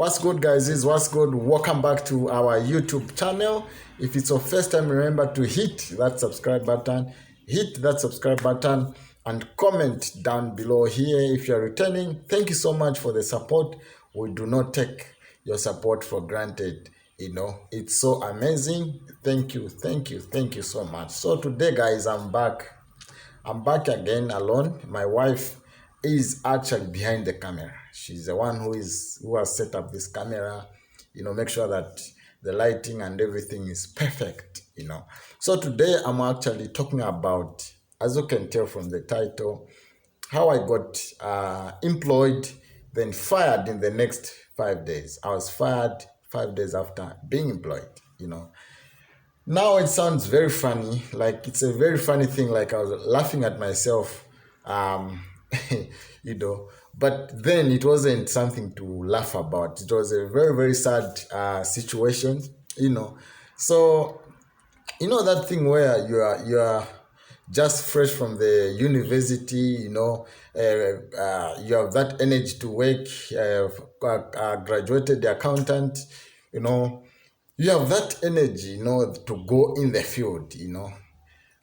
What's good, guys? What's good? Welcome back to our YouTube channel. If it's your first time, remember to hit that subscribe button, and comment down below here. If you're returning, thank you so much for the support. We do not take your support for granted. It's so amazing. Thank you so much. So today, guys, I'm back again alone. My wife is actually behind the camera. She's the one who has set up this camera, make sure that the lighting and everything is perfect. So today I'm actually talking about, as you can tell from the title, how I got employed, then fired in the next 5 days. I was fired 5 days after being employed. Now it sounds very funny, like it's a very funny thing, like I was laughing at myself, um, but then it wasn't something to laugh about. It was a very, very sad situation. So, that thing where you are just fresh from the university, you have that energy to work, graduated accountant, you know, you have that energy, to go in the field.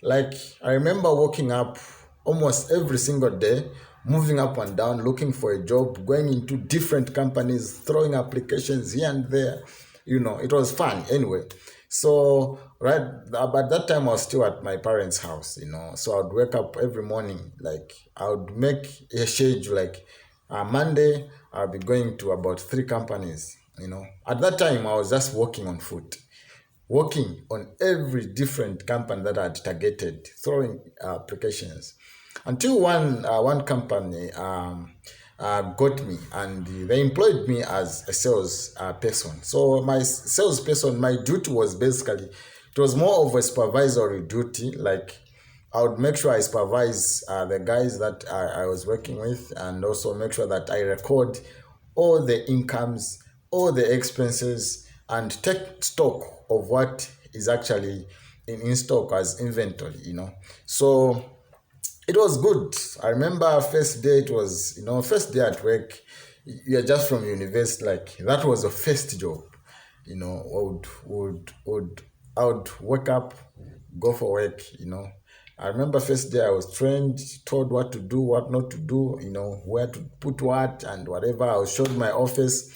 Like I remember waking up almost every single day, moving up and down, looking for a job, going into different companies, throwing applications here and there. It was fun anyway. So right about that time I was still at my parents' house. So I would wake up every morning, like I would make a schedule, like Monday I'll be going to about 3 companies. At that time I was just walking on foot, working on every different company that I'd targeted, throwing applications, until one company got me, and they employed me as a sales person. So my sales person, my duty was basically, it was more of a supervisory duty. Like I would make sure I supervise the guys that I was working with, and also make sure that I record all the incomes, all the expenses, and take stock of what is actually in stock as inventory. So it was good. I remember first day, it was, first day at work, you're just from university, like that was the first job. I would wake up, go for work. I remember first day I was trained, told what to do, what not to do, where to put what and whatever. I was showed my office.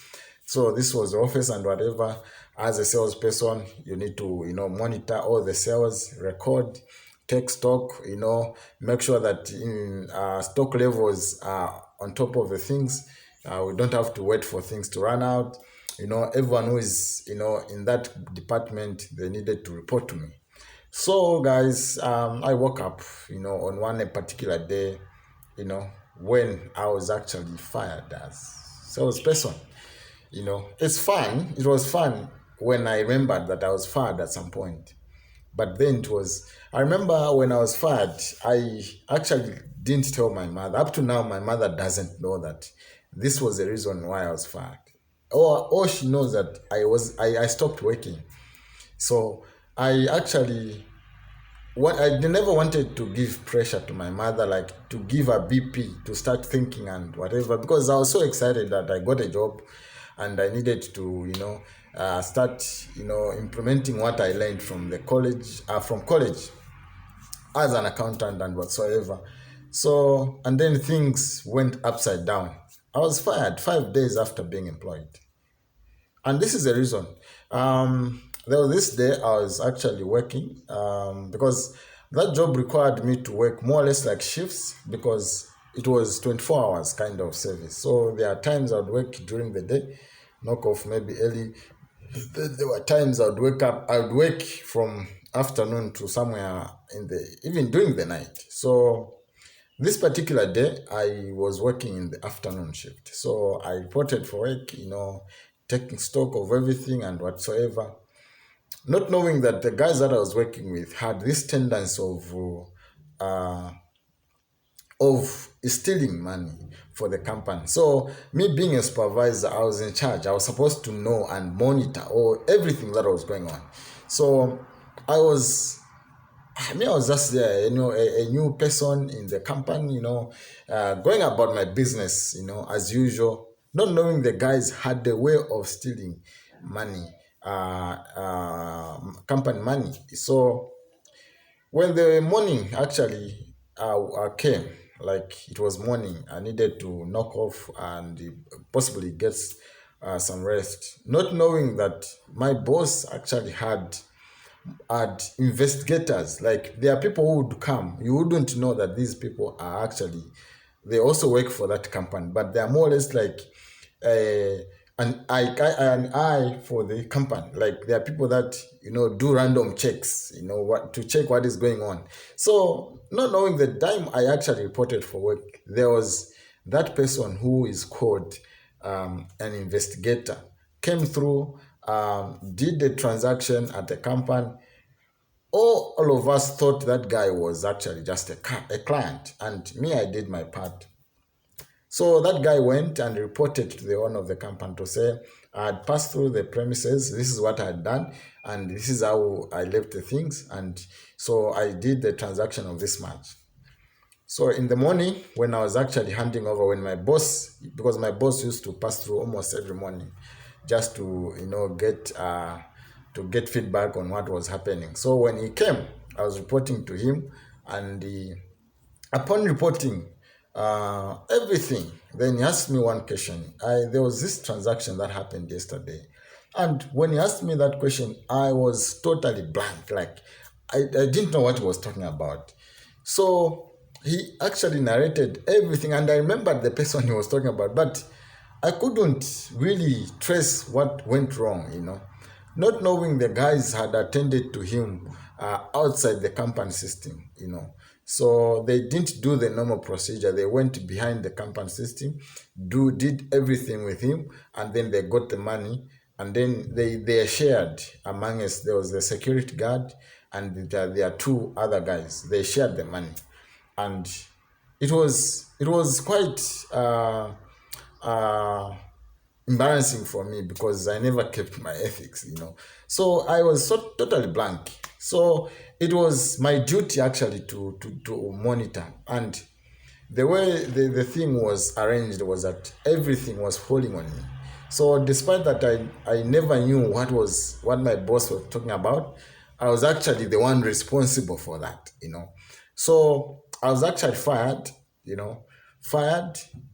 So this was the office and whatever. As a salesperson, you need to, monitor all the sales, record, take stock, make sure that in stock levels are on top of the things. We don't have to wait for things to run out. Everyone who is, in that department, they needed to report to me. So guys, I woke up, on one particular day, when I was actually fired as salesperson. It's fun. It was fun when I remembered that I was fired at some point. But then I remember when I was fired, I actually didn't tell my mother. Up to now, my mother doesn't know that this was the reason why I was fired. Or she knows that I stopped working. So I actually, I never wanted to give pressure to my mother, like to give her BP to start thinking and whatever, because I was so excited that I got a job and I needed to, start, implementing what I learned from college as an accountant and whatsoever. So, and then things went upside down. I was fired 5 days after being employed. And this is the reason. There was this day I was actually working, because that job required me to work more or less like shifts, because it was 24 hours kind of service. So there are times I would work during the day, knock off maybe early. There were times I would work from afternoon to somewhere even during the night. So this particular day, I was working in the afternoon shift. So I reported for work, taking stock of everything and whatsoever, not knowing that the guys that I was working with had this tendency of stealing money for the company. So me being a supervisor, I was in charge. I was supposed to know and monitor everything that was going on. So I was just there, a new person in the company, going about my business, as usual. not knowing the guys had a way of stealing money, company money. So when the morning actually came, like it was morning, I needed to knock off and possibly get some rest, not knowing that my boss actually had investigators. Like there are people who would come, you wouldn't know that these people are actually, they also work for that company, but they are more or less like uh, an eye for the company. Like there are people that do random checks, what to check what is going on. So not knowing the time I actually reported for work, there was that person who is called an investigator came through, did the transaction at the company. All of us thought that guy was actually just a client, and me, I did my part. So that guy went and reported to the owner of the company to say, I had passed through the premises, this is what I had done, and this is how I left the things, and so I did the transaction of this much. So in the morning, when I was actually handing over, when my boss, because my boss used to pass through almost every morning, just to get feedback on what was happening. So when he came, I was reporting to him, and upon reporting everything, then he asked me one question. There was this transaction that happened yesterday, and when he asked me that question, I was totally blank. Like I didn't know what he was talking about. So he actually narrated everything, and I remembered the person he was talking about, but I couldn't really trace what went wrong. Not knowing the guys had attended to him outside the company system. So they didn't do the normal procedure. They went behind the company system, did everything with him, and then they got the money, and then they shared among us. There was the security guard, and there are two other guys. They shared the money, and it was quite uh, embarrassing for me because I never kept my ethics. So I was so totally blank. So it was my duty actually to monitor. And the way the thing was arranged was that everything was falling on me. So despite that I never knew what my boss was talking about, I was actually the one responsible for that. So I was actually fired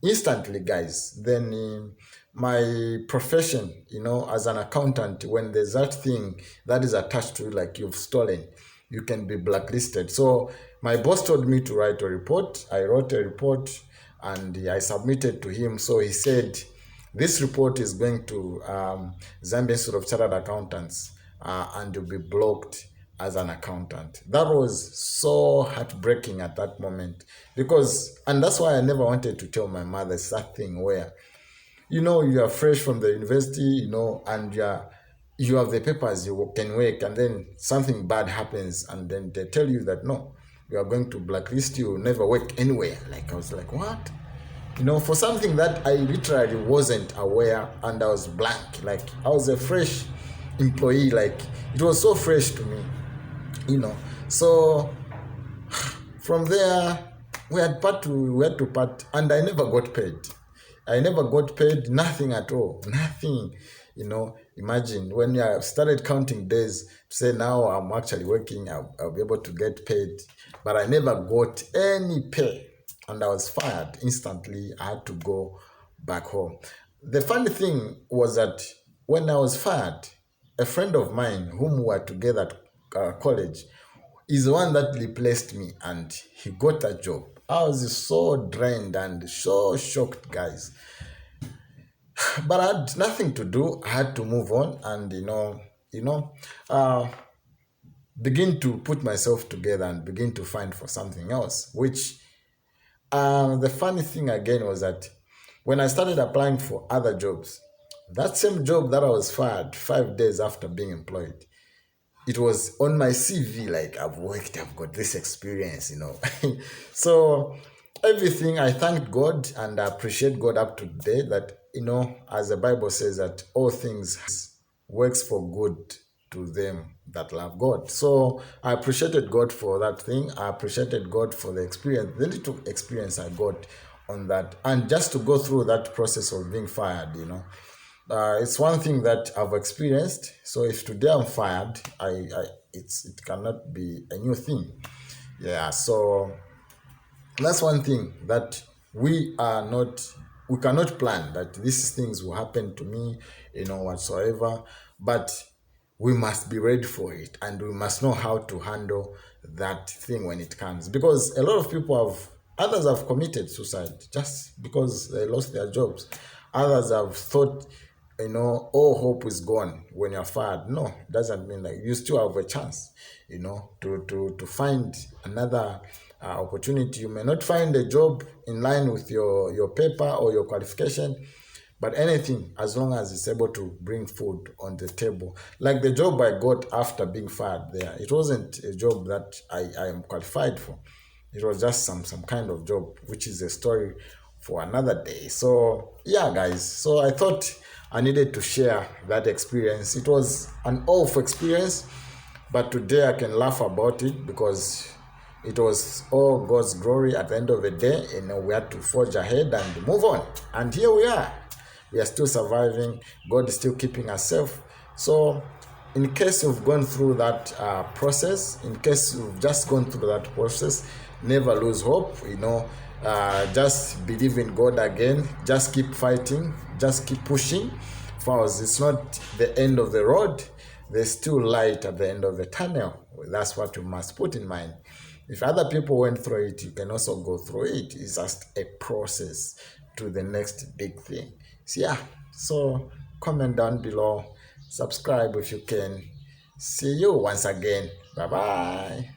instantly, guys. Then my profession, as an accountant, when there's that thing that is attached to, like, you've stolen, you can be blacklisted. So my boss told me to write a report. I wrote a report and I submitted to him. So he said, this report is going to Zambian Institute of Chartered Accountants, and you'll be blocked as an accountant. That was so heartbreaking at that moment, and that's why I never wanted to tell my mother that thing where, you are fresh from the university, and you have the papers, you can work, and then something bad happens, and then they tell you that no, we are going to blacklist you, never work anywhere. Like, I was like, what? For something that I literally wasn't aware, and I was blank. Like, I was a fresh employee. Like, it was so fresh to me. So from there, we had to part, and I never got paid. Nothing at all, nothing. Imagine when I started counting days to say now I'm actually working, I'll be able to get paid, but I never got any pay, and I was fired instantly. I had to go back home. The funny thing was that when I was fired, a friend of mine whom we were together at college is the one that replaced me, and he got a job. I was so drained and so shocked, guys. But I had nothing to do. I had to move on and uh, begin to put myself together and begin to find for something else. Which the funny thing again was that when I started applying for other jobs, that same job that I was fired 5 days after being employed, it was on my CV, like, I've got this experience. So everything, I thank God and I appreciate God up to today that, as the Bible says, that all things works for good to them that love God. So I appreciated God for that thing. I appreciated God for the experience, the little experience I got on that, and just to go through that process of being fired, it's one thing that I've experienced. So if today I'm fired, it cannot be a new thing. Yeah, so that's one thing that we cannot plan that these things will happen to me, whatsoever. But we must be ready for it, and we must know how to handle that thing when it comes, because a lot of people others have committed suicide just because they lost their jobs. Others have thought, all hope is gone when you're fired. No, it doesn't mean that. You still have a chance, to find another opportunity. You may not find a job in line with your paper or your qualification, but anything, as long as it's able to bring food on the table. Like the job I got after being fired there, it wasn't a job that I am qualified for. It was just some kind of job, which is a story for another day. So yeah, guys. So I thought I needed to share that experience. It was an awful experience, but today I can laugh about it because it was all God's glory at the end of the day. We had to forge ahead and move on. And here we are. We are still surviving. God is still keeping us safe. So in case you've gone through that process, in case you've just gone through that process, never lose hope. Just believe in God again. Just keep fighting. Just keep pushing. For us, it's not the end of the road. There's still light at the end of the tunnel. That's what you must put in mind. If other people went through it, you can also go through it. It's just a process to the next big thing. So yeah, so comment down below, subscribe if you can. See you once again. Bye bye.